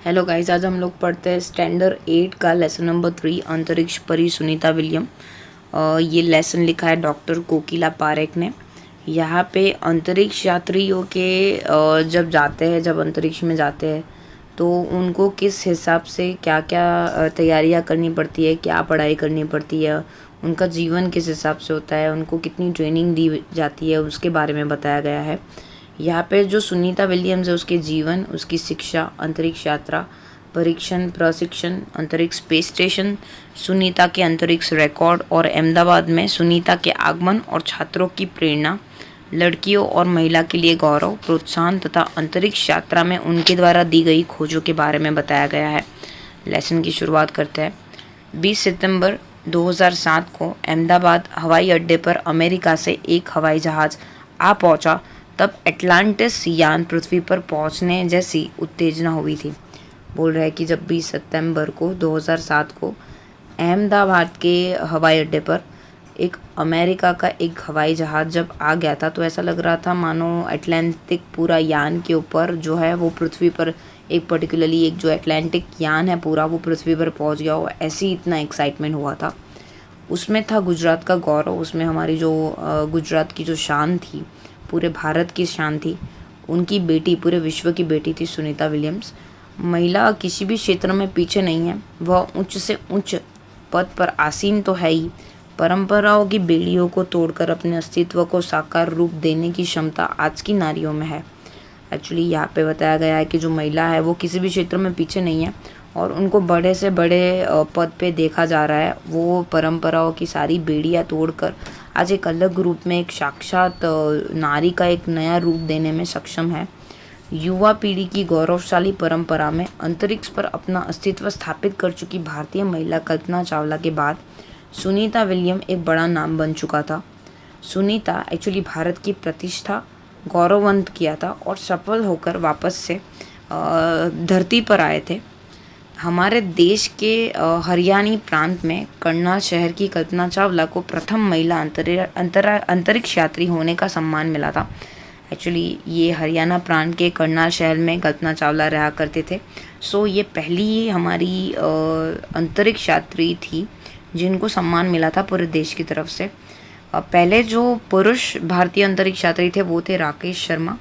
Hello guys, आज हम लोग पढ़ते हैं स्टैंडर्ड 8 का लेसन नंबर 3 अंतरिक्ष परी सुनीता विलियम। ये लेसन लिखा है डॉक्टर कोकिला पारेख ने। यहाँ पे अंतरिक्ष यात्रियों के जब अंतरिक्ष में जाते हैं तो उनको किस हिसाब से क्या क्या तैयारियाँ करनी पड़ती है, क्या पढ़ाई करनी पड़ती है, उनका जीवन किस हिसाब से होता है, उनको कितनी ट्रेनिंग दी जाती है, उसके बारे में बताया गया है। यहाँ पे जो सुनीता विलियम्स है उसके जीवन, उसकी शिक्षा, अंतरिक्ष यात्रा, परीक्षण, प्रशिक्षण, अंतरिक्ष स्पेस स्टेशन, सुनीता के अंतरिक्ष रिकॉर्ड और अहमदाबाद में सुनीता के आगमन और छात्रों की प्रेरणा, लड़कियों और महिला के लिए गौरव, प्रोत्साहन तथा अंतरिक्ष यात्रा में उनके द्वारा दी गई खोजों के बारे में बताया गया है। लेसन की शुरुआत करते हैं। 20 सितंबर 2007 को अहमदाबाद हवाई अड्डे पर अमेरिका से एक हवाई जहाज आ पहुंचा। तब एटलांटिस यान पृथ्वी पर पहुंचने जैसी उत्तेजना हुई थी। बोल रहा है कि जब 20 सितंबर को 2007 को अहमदाबाद के हवाई अड्डे पर एक अमेरिका का एक हवाई जहाज़ जब आ गया था तो ऐसा लग रहा था मानो अटलांटिक पूरा यान के ऊपर जो है वो पृथ्वी पर एक पर्टिकुलरली एक जो अटलांटिक यान है पूरा वो पृथ्वी पर पहुंच गया हो, ऐसी इतना एक्साइटमेंट हुआ था। उसमें था गुजरात का गौरव, उसमें हमारी जो गुजरात की जो शान थी, पूरे भारत की शान थी, उनकी बेटी, पूरे विश्व की बेटी थी सुनीता विलियम्स। महिला किसी भी क्षेत्र में पीछे नहीं है, वह उच्च से उच्च पद पर आसीन तो है ही, परंपराओं की बेड़ियों को तोड़कर अपने अस्तित्व को साकार रूप देने की क्षमता आज की नारियों में है। एक्चुअली यहाँ पे बताया गया है कि जो महिला है वो किसी भी क्षेत्र में पीछे नहीं है और उनको बड़े से बड़े पद पे देखा जा रहा है। वो परंपराओं की सारी बेड़ियाँ तोड़कर आज एक अलग रूप में एक साक्षात नारी का एक नया रूप देने में सक्षम है। युवा पीढ़ी की गौरवशाली परंपरा में अंतरिक्ष पर अपना अस्तित्व स्थापित कर चुकी भारतीय महिला कल्पना चावला के बाद सुनीता विलियम एक बड़ा नाम बन चुका था। सुनीता एक्चुअली भारत की प्रतिष्ठा गौरववंत किया था और सफल होकर वापस से धरती पर आए थे। हमारे देश के हरियाणी प्रांत में करनाल शहर की कल्पना चावला को प्रथम महिला अंतरिक्ष यात्री होने का सम्मान मिला था। एक्चुअली ये हरियाणा प्रांत के करनाल शहर में कल्पना चावला रहा करते थे। सो ये पहली हमारी अंतरिक्ष यात्री थी जिनको सम्मान मिला था पूरे देश की तरफ से। पहले जो पुरुष भारतीय अंतरिक्ष यात्री थे वो थे राकेश शर्मा।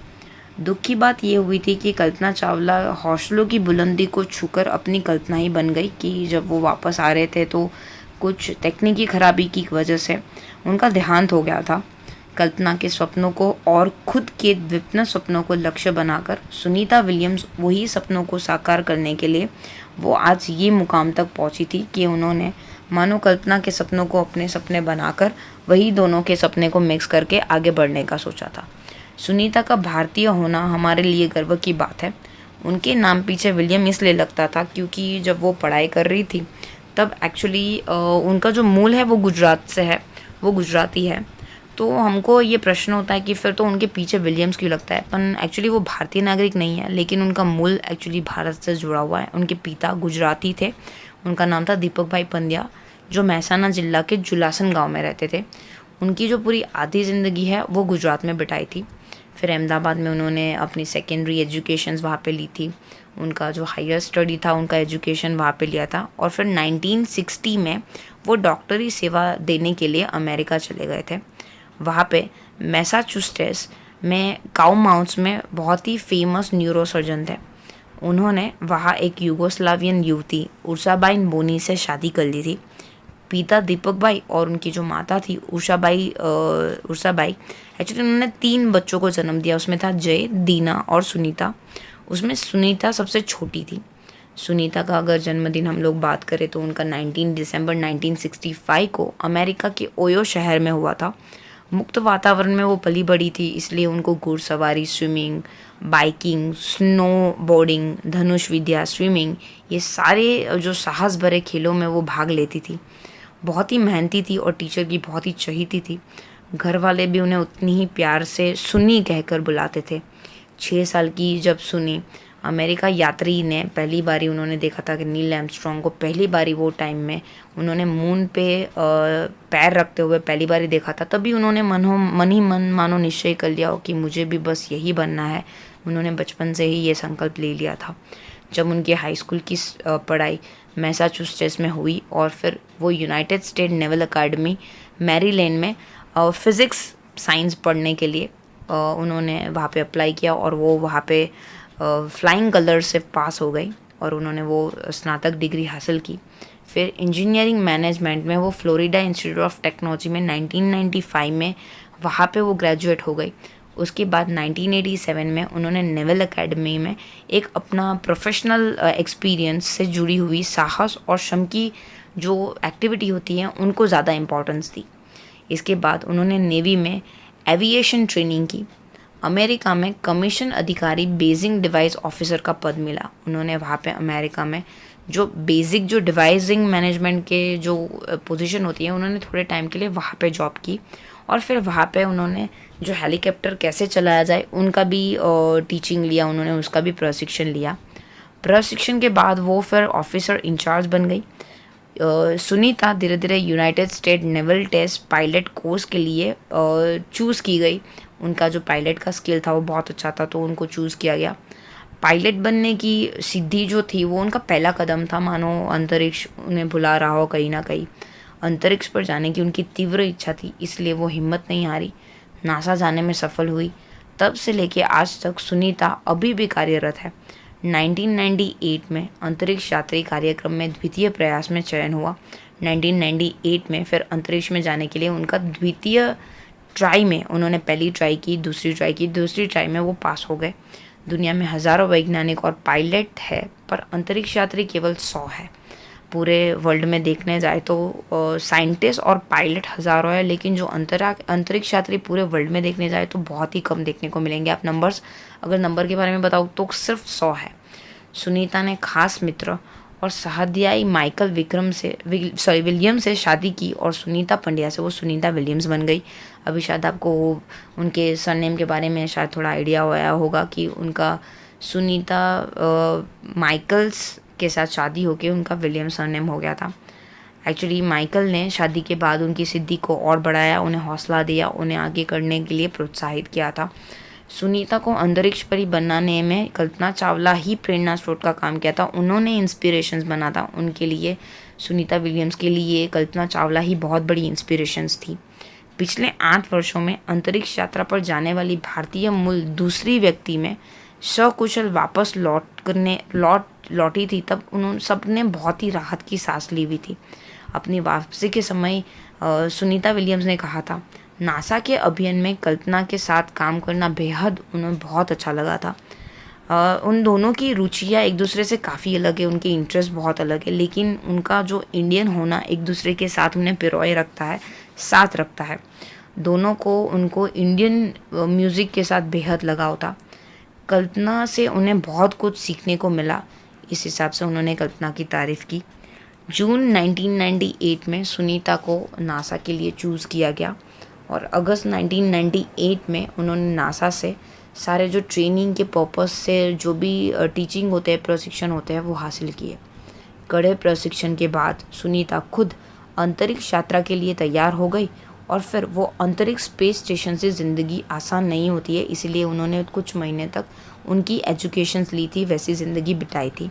दुख की बात ये हुई थी कि कल्पना चावला हौसलों की बुलंदी को छूकर अपनी कल्पना ही बन गई कि जब वो वापस आ रहे थे तो कुछ तकनीकी खराबी की वजह से उनका देहांत हो गया था। कल्पना के सपनों को और खुद के विभिन्न सपनों को लक्ष्य बनाकर सुनीता विलियम्स वही सपनों को साकार करने के लिए वो आज ये मुकाम तक पहुंची थी कि उन्होंने मानो कल्पना के सपनों को अपने सपने बनाकर वही दोनों के सपने को मिक्स करके आगे बढ़ने का सोचा था। सुनीता का भारतीय होना हमारे लिए गर्व की बात है। उनके नाम पीछे विलियम इसलिए लगता था क्योंकि जब वो पढ़ाई कर रही थी तब एक्चुअली उनका जो मूल है वो गुजरात से है, वो गुजराती है। तो हमको ये प्रश्न होता है कि फिर तो उनके पीछे विलियम्स क्यों लगता है, पर एक्चुअली वो भारतीय नागरिक नहीं है लेकिन उनका मूल एक्चुअली भारत से जुड़ा हुआ है। उनके पिता गुजराती थे, उनका नाम था दीपक भाई पंड्या, जो महसाना जिला के जुलासन गांव में रहते थे। उनकी जो पूरी आधी ज़िंदगी है वो गुजरात में बिताई थी। फिर अहमदाबाद में उन्होंने अपनी सेकेंडरी एजुकेशन वहाँ पे ली थी। उनका जो हायर स्टडी था उनका एजुकेशन वहाँ पे लिया था और फिर 1960 में वो डॉक्टरी सेवा देने के लिए अमेरिका चले गए थे। वहाँ पे मैसाचुसेट्स में काउमाउथ्स में बहुत ही फेमस न्यूरोसर्जन थे। उन्होंने वहाँ एक यूगोस्लावियन युवती उर्साबाइन बोनी से शादी कर ली थी। पिता दीपक भाई और उनकी जो माता थी उषाबाई एक्चुअली उन्होंने 3 बच्चों को जन्म दिया। उसमें था जय, दीना और सुनीता। उसमें सुनीता सबसे छोटी थी। सुनीता का अगर जन्मदिन हम लोग बात करें तो उनका 19 दिसंबर 1965 को अमेरिका के ओयो शहर में हुआ था। मुक्त वातावरण में वो पली बड़ी थी, इसलिए उनको घुड़सवारी, स्विमिंग, बाइकिंग, स्नो बोर्डिंग, धनुष विद्या, स्विमिंग, ये सारे जो साहस भरे खेलों में वो भाग लेती थी। बहुत ही मेहनती थी और टीचर की बहुत ही चहेती थी। घर वाले भी उन्हें उतनी ही प्यार से सुनी कहकर बुलाते थे। 6 साल की जब सुनी अमेरिका यात्री ने पहली बारी उन्होंने देखा था कि नील आर्मस्ट्रॉन्ग को पहली बारी वो टाइम में उन्होंने मून पे पैर रखते हुए पहली बारी देखा था, तभी उन्होंने मन ही मन मानो निश्चय कर लिया हो कि मुझे भी बस यही बनना है। उन्होंने बचपन से ही ये संकल्प ले लिया था। जब उनकी हाई स्कूल की पढ़ाई मैसाचुसेट्स में हुई और फिर वो United State naval academy Maryland में फिज़िक्स साइंस पढ़ने के लिए उन्होंने वहाँ पे अप्लाई किया और वो वहाँ पे फ्लाइंग कलर से पास हो गई और उन्होंने वो स्नातक डिग्री हासिल की। फिर इंजीनियरिंग मैनेजमेंट में वो फ्लोरिडा इंस्टीट्यूट ऑफ टेक्नोलॉजी में 1995 में वहाँ पे वो ग्रेजुएट हो गई। उसके बाद 1987 में उन्होंने नेवल एकेडमी में एक अपना प्रोफेशनल एक्सपीरियंस से जुड़ी हुई साहस और श्रम की जो एक्टिविटी होती है उनको ज़्यादा इम्पोर्टेंस दी। इसके बाद उन्होंने नेवी में एविएशन ट्रेनिंग की। अमेरिका में कमीशन अधिकारी बेसिक डिवाइस ऑफिसर का पद मिला। उन्होंने वहाँ पे अमेरिका में जो बेसिक जो डिवाइसिंग मैनेजमेंट के जो पोजीशन होती है उन्होंने थोड़े टाइम के लिए वहाँ पे जॉब की और फिर वहाँ पे उन्होंने जो हेलीकॉप्टर कैसे चलाया जाए उनका भी टीचिंग लिया, उन्होंने उसका भी प्रशिक्षण लिया। प्रशिक्षण के बाद वो फिर ऑफिसर इंचार्ज बन गई। सुनीता धीरे धीरे United State naval test pilot course के लिए चूज़ की गई। उनका जो पायलट का स्किल था वो बहुत अच्छा था तो उनको चूज़ किया गया। पायलट बनने की सिद्धि जो थी वो उनका पहला कदम था, मानो अंतरिक्ष उन्हें बुला रहा हो कहीं ना कहीं। अंतरिक्ष पर जाने की उनकी तीव्र इच्छा थी, इसलिए वो हिम्मत नहीं हारी, नासा जाने में सफल हुई। तब से लेके आज तक सुनीता अभी भी कार्यरत है। 1998 में अंतरिक्ष यात्री कार्यक्रम में द्वितीय प्रयास में चयन हुआ। 1998 में फिर अंतरिक्ष में जाने के लिए उनका द्वितीय ट्राई में उन्होंने पहली ट्राई की, दूसरी ट्राई में वो पास हो गए। दुनिया में हज़ारों वैज्ञानिक और पायलट है पर अंतरिक्ष यात्री केवल 100 है। पूरे वर्ल्ड में देखने जाए तो साइंटिस्ट और पायलट हज़ारों है, लेकिन जो अंतरिक्ष यात्री पूरे वर्ल्ड में देखने जाए तो बहुत ही कम देखने को मिलेंगे। आप अगर नंबर के बारे में बताऊँ तो सिर्फ 100 है। सुनीता ने खास मित्र और सहाध्यायी माइकल विलियम से शादी की और सुनीता पंड्या से वो सुनीता विलियम्स बन गई। अभी शायद आपको उनके सरनेम के बारे में शायद थोड़ा आइडिया हुआ होगा कि उनका सुनीता माइकल्स के साथ शादी होके उनका विलियम्स सरनेम हो गया था। एक्चुअली माइकल ने शादी के बाद उनकी सिद्धि को और बढ़ाया, उन्हें हौसला दिया, उन्हें आगे करने के लिए प्रोत्साहित किया था। सुनीता को अंतरिक्ष परी बनाने में कल्पना चावला ही प्रेरणा स्रोत का काम किया था। उन्होंने इंस्पिरेशंस बना था उनके लिए। सुनीता विलियम्स के लिए कल्पना चावला ही बहुत बड़ी इंस्पिरेशंस थी। पिछले 8 वर्षों में अंतरिक्ष यात्रा पर जाने वाली भारतीय मूल दूसरी व्यक्ति में सकुशल वापस लौटी थी। तब उन्होंने सबने बहुत ही राहत की सांस ली हुई थी। अपनी वापसी के समय सुनीता विलियम्स ने कहा था, नासा के अभियान में कल्पना के साथ काम करना बेहद उन्हें बहुत अच्छा लगा था। उन दोनों की रुचियाँ एक दूसरे से काफ़ी अलग है, उनके इंटरेस्ट बहुत अलग है, लेकिन उनका जो इंडियन होना एक दूसरे के साथ उन्हें पिरोए रखता है, साथ रखता है। दोनों को उनको इंडियन म्यूज़िक के साथ बेहद लगाव था। कल्पना से उन्हें बहुत कुछ सीखने को मिला, इस हिसाब से उन्होंने कल्पना की तारीफ़ की। जून 1998 में सुनीता को नासा के लिए चूज़ किया गया और अगस्त 1998 में उन्होंने नासा से सारे जो ट्रेनिंग के पर्पस से जो भी टीचिंग होते हैं, प्रशिक्षण होते हैं, वो हासिल किए। कड़े प्रशिक्षण के बाद सुनीता खुद अंतरिक्ष यात्रा के लिए तैयार हो गई और फिर वो अंतरिक्ष स्पेस स्टेशन से ज़िंदगी आसान नहीं होती है, इसीलिए उन्होंने कुछ महीने तक उनकी एजुकेशंस ली थी, वैसी ज़िंदगी बिताई थी।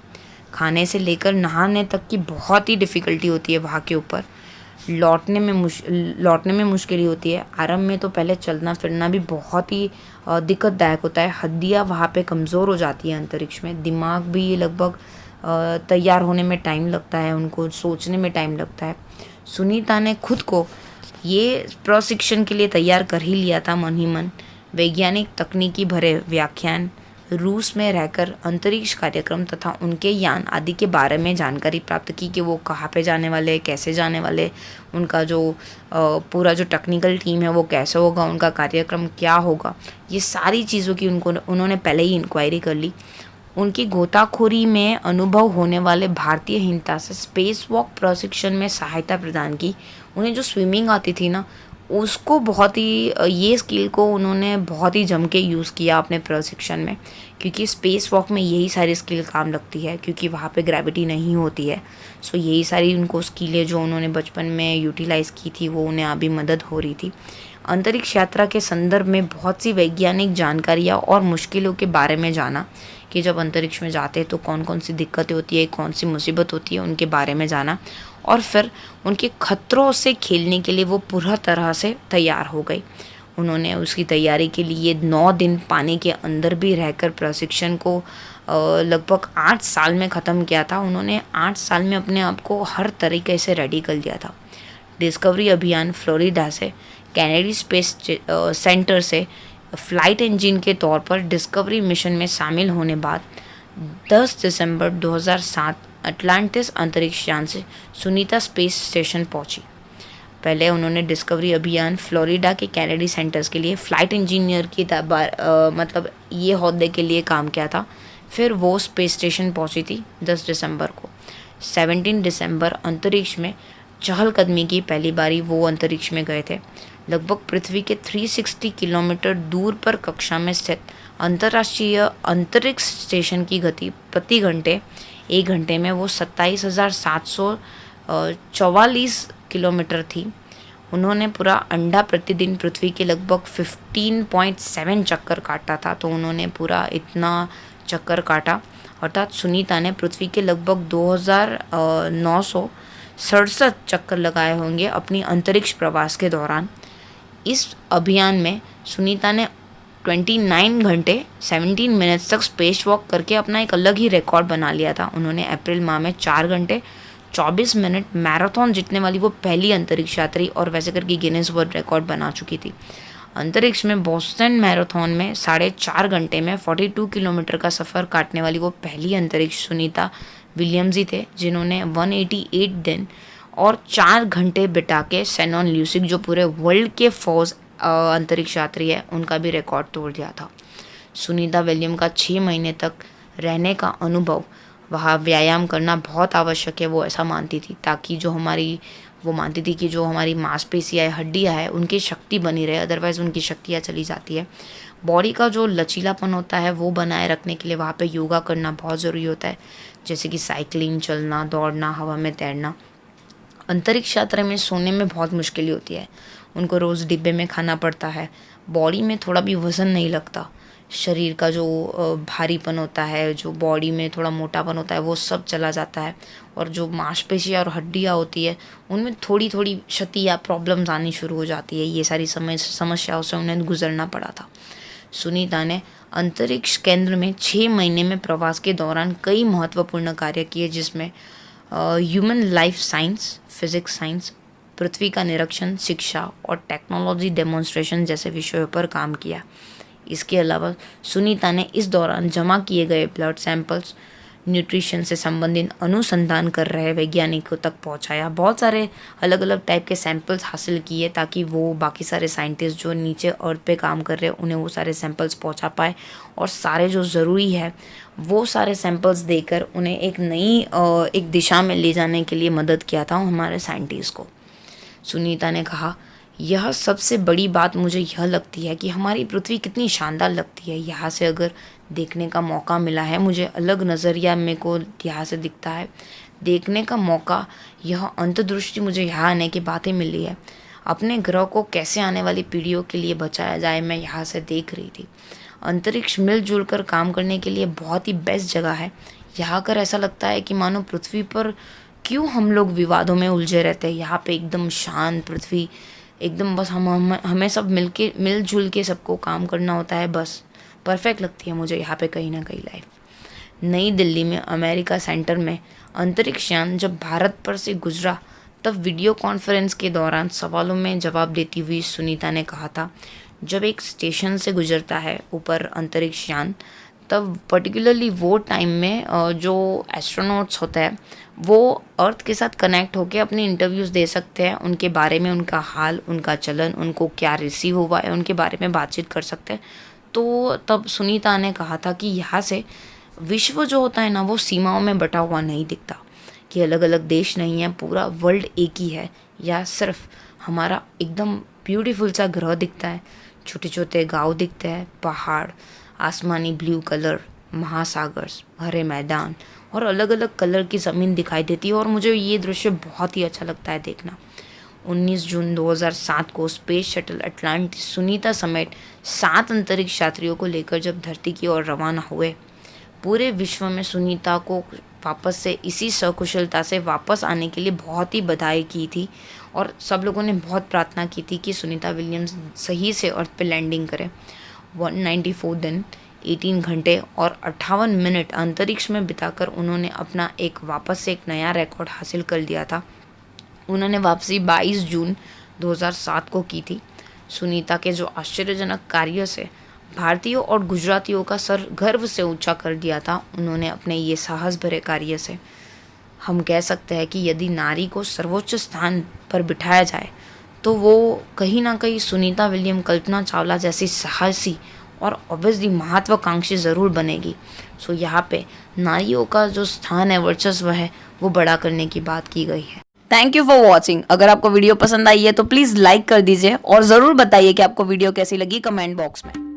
खाने से लेकर नहाने तक की बहुत ही डिफ़िकल्टी होती है वहाँ के ऊपर। लौटने में मुश्किल होती है। आरंभ में तो पहले चलना फिरना भी बहुत ही दिक्कतदायक होता है। हड्डियाँ वहाँ पे कमज़ोर हो जाती है अंतरिक्ष में। दिमाग भी लगभग तैयार होने में टाइम लगता है, उनको सोचने में टाइम लगता है। सुनीता ने खुद को ये प्रशिक्षण के लिए तैयार कर ही लिया था मन ही मन। वैज्ञानिक तकनीकी भरे व्याख्यान, रूस में रहकर अंतरिक्ष कार्यक्रम तथा उनके यान आदि के बारे में जानकारी प्राप्त की कि वो कहाँ पे जाने वाले, कैसे जाने वाले, उनका जो पूरा जो टेक्निकल टीम है वो कैसे होगा, उनका कार्यक्रम क्या होगा, ये सारी चीज़ों की उन्होंने पहले ही इंक्वायरी कर ली। उनकी गोताखोरी में अनुभव होने वाले भारतीय हिंता से स्पेस वॉक प्रशिक्षण में सहायता प्रदान की। उन्हें जो स्विमिंग आती थी ना, उसको बहुत ही ये स्किल को उन्होंने बहुत ही जम के यूज़ किया अपने प्रशिक्षण में, क्योंकि स्पेस वॉक में यही सारी स्किल काम लगती है, क्योंकि वहाँ पे ग्रेविटी नहीं होती है। सो यही सारी उनको स्किलें जो उन्होंने बचपन में यूटिलाइज़ की थी वो उन्हें अभी मदद हो रही थी। अंतरिक्ष यात्रा के संदर्भ में बहुत सी वैज्ञानिक जानकारियाँ और मुश्किलों के बारे में जाना कि जब अंतरिक्ष में जाते हैं तो कौन कौन सी दिक्कतें होती है, कौन सी मुसीबत होती है, उनके बारे में जाना और फिर उनके खतरों से खेलने के लिए वो पूरा तरह से तैयार हो गई। उन्होंने उसकी तैयारी के लिए 9 दिन पानी के अंदर भी रहकर प्रशिक्षण को लगभग 8 साल में ख़त्म किया था। उन्होंने 8 साल में अपने आप को हर तरीके से रेडी कर लिया था। डिस्कवरी अभियान फ्लोरिडा से कैनेडी स्पेस सेंटर से फ्लाइट इंजन के तौर पर डिस्कवरी मिशन में शामिल होने बाद 10 दिसंबर 2007 अटलांटिस अंतरिक्ष यान से सुनीता स्पेस स्टेशन पहुंची। पहले उन्होंने डिस्कवरी अभियान फ्लोरिडा के कैनेडी सेंटर्स के लिए फ़्लाइट इंजीनियर की मतलब ये ओहदे के लिए काम किया था। फिर वो स्पेस स्टेशन पहुंची थी 10 दिसंबर को। 17 दिसंबर अंतरिक्ष में चहलकदमी की पहली बारी वो अंतरिक्ष में गए थे। लगभग पृथ्वी के 360 किलोमीटर दूर पर कक्षा में स्थित अंतर्राष्ट्रीय अंतरिक्ष स्टेशन की गति प्रति घंटे 1 घंटे में वो 27,744 किलोमीटर थी। उन्होंने पूरा अंडा प्रतिदिन पृथ्वी के लगभग 15.7 चक्कर काटा था। तो उन्होंने पूरा इतना चक्कर काटा, अर्थात सुनीता ने पृथ्वी के लगभग 2,967 चक्कर लगाए होंगे अपनी अंतरिक्ष प्रवास के दौरान। इस अभियान में सुनीता ने 29 घंटे 17 मिनट्स तक स्पेस वॉक करके अपना एक अलग ही रिकॉर्ड बना लिया था। उन्होंने अप्रैल माह में 4 घंटे 24 मिनट मैराथन जीतने वाली वो पहली अंतरिक्ष यात्री और वैसे करके गिनीज वर्ल्ड रिकॉर्ड बना चुकी थी। अंतरिक्ष में बोस्टन मैराथन में 4.5 घंटे में 42 किलोमीटर का सफ़र काटने वाली वो पहली अंतरिक्ष सुनीता विलियम्स ही थे, जिन्होंने 188 दिन और 4 घंटे बिता के सेनॉन ल्यूसिक, जो पूरे वर्ल्ड के फौज अंतरिक्ष यात्री है, उनका भी रिकॉर्ड तोड़ दिया था। सुनीता विलियम का 6 महीने तक रहने का अनुभव, वहाँ व्यायाम करना बहुत आवश्यक है, वो ऐसा मानती थी, ताकि वो मानती थी कि जो हमारी मांसपेशियाँ हड्डियाँ है उनकी शक्ति बनी रहे, अदरवाइज़ उनकी शक्तियाँ चली जाती है। बॉडी का जो लचीलापन होता है वो बनाए रखने के लिए वहाँ पे योगा करना बहुत ज़रूरी होता है, जैसे कि साइकिलिंग, चलना, दौड़ना, हवा में तैरना। अंतरिक्ष यात्रा में सोने में बहुत मुश्किल होती है। उनको रोज़ डिब्बे में खाना पड़ता है। बॉडी में थोड़ा भी वज़न नहीं लगता। शरीर का जो भारीपन होता है, जो बॉडी में थोड़ा मोटापन होता है, वो सब चला जाता है और जो मांसपेशियाँ और हड्डियाँ होती है उनमें थोड़ी थोड़ी क्षति या प्रॉब्लम्स आनी शुरू हो जाती है। ये सारी समस्याओं से उन्हें गुजरना पड़ा था। सुनीता ने अंतरिक्ष केंद्र में 6 महीने में प्रवास के दौरान कई महत्वपूर्ण कार्य किए, जिसमें human life science, physics science, पृथ्वी का निरीक्षण, शिक्षा और टेक्नोलॉजी डेमोन्स्ट्रेशन जैसे विषयों पर काम किया। इसके अलावा सुनीता ने इस दौरान जमा किए गए ब्लड सैंपल्स न्यूट्रिशन से संबंधित अनुसंधान कर रहे वैज्ञानिकों तक पहुंचाया। बहुत सारे अलग अलग टाइप के सैंपल्स हासिल किए ताकि वो बाकी सारे साइंटिस्ट जो नीचे अर्थ पे काम कर रहे हैं उन्हें वो सारे सैंपल्स पहुंचा पाए और सारे जो ज़रूरी है वो सारे सैंपल्स देकर उन्हें एक नई एक दिशा में ले जाने के लिए मदद किया था हमारे साइंटिस्ट को। सुनीता ने कहा, यह सबसे बड़ी बात मुझे यह लगती है कि हमारी पृथ्वी कितनी शानदार लगती है। यहाँ से अगर देखने का मौका मिला है, मुझे अलग नज़रिया मेरे को यहाँ से दिखता है देखने का मौका। यह अंतर्दृष्टि मुझे यहाँ आने की बातें मिली है। अपने ग्रह को कैसे आने वाली पीढ़ियों के लिए बचाया जाए, मैं यहाँ से देख रही थी। अंतरिक्ष मिलजुल कर काम करने के लिए बहुत ही बेस्ट जगह है। यहाँ आकर ऐसा लगता है कि मानो पृथ्वी पर क्यों हम लोग विवादों में उलझे रहते हैं। यहाँ पे एकदम शांत पृथ्वी, एकदम बस हमें सब मिलजुल के सबको काम करना होता है, बस परफेक्ट लगती है मुझे यहाँ पे कहीं ना कहीं लाइफ। नई दिल्ली में अमेरिका सेंटर में अंतरिक्ष यान जब भारत पर से गुजरा तब वीडियो कॉन्फ्रेंस के दौरान सवालों में जवाब देती हुई सुनीता ने कहा था, जब एक स्टेशन से गुजरता है ऊपर अंतरिक्ष यान, तब पर्टिकुलरली वो टाइम में जो एस्ट्रोनॉट्स होते हैं वो अर्थ के साथ कनेक्ट होकर अपने इंटरव्यूज़ दे सकते हैं, उनके बारे में, उनका हाल, उनका चलन, उनको क्या रिसीव हुआ है, उनके बारे में बातचीत कर सकते हैं। तो तब सुनीता ने कहा था कि यहाँ से विश्व जो होता है ना वो सीमाओं में बटा हुआ नहीं दिखता, कि अलग अलग देश नहीं है, पूरा वर्ल्ड एक ही है। या सिर्फ हमारा एकदम ब्यूटीफुल सा ग्रह दिखता है, छोटे छोटे गाँव दिखते हैं, पहाड़, आसमानी ब्लू कलर, महासागर, हरे मैदान और अलग अलग कलर की ज़मीन दिखाई देती है और मुझे ये दृश्य बहुत ही अच्छा लगता है देखना। 19 जून 2007 को स्पेस शटल अटलांटिस सुनीता समेत 7 अंतरिक्ष यात्रियों को लेकर जब धरती की ओर रवाना हुए, पूरे विश्व में सुनीता को वापस से इसी सकुशलता से वापस आने के लिए बहुत ही बधाई की थी और सब लोगों ने बहुत प्रार्थना की थी कि सुनीता विलियम्स सही से अर्थ पे लैंडिंग करे। 194 दिन, 18 घंटे और 58 मिनट अंतरिक्ष में बिताकर उन्होंने अपना वापस से एक नया रिकॉर्ड हासिल कर लिया था। उन्होंने वापसी 22 जून 2007 को की थी। सुनीता के जो आश्चर्यजनक कार्य से भारतीयों और गुजरातियों का सर गर्व से ऊंचा कर दिया था, उन्होंने अपने ये साहस भरे कार्य से हम कह सकते हैं कि यदि नारी को सर्वोच्च स्थान पर बिठाया जाए तो वो कहीं ना कहीं सुनीता विलियम, कल्पना चावला जैसी साहसी और ऑब्वियसली महत्वाकांक्षी ज़रूर बनेगी। सो यहाँ पे नारियों का जो स्थान है, वर्चस्व है, वो बड़ा करने की बात की गई है। Thank you for watching. अगर आपको वीडियो पसंद आई है तो प्लीज़ लाइक कर दीजिए और ज़रूर बताइए कि आपको वीडियो कैसी लगी कमेंट बॉक्स में।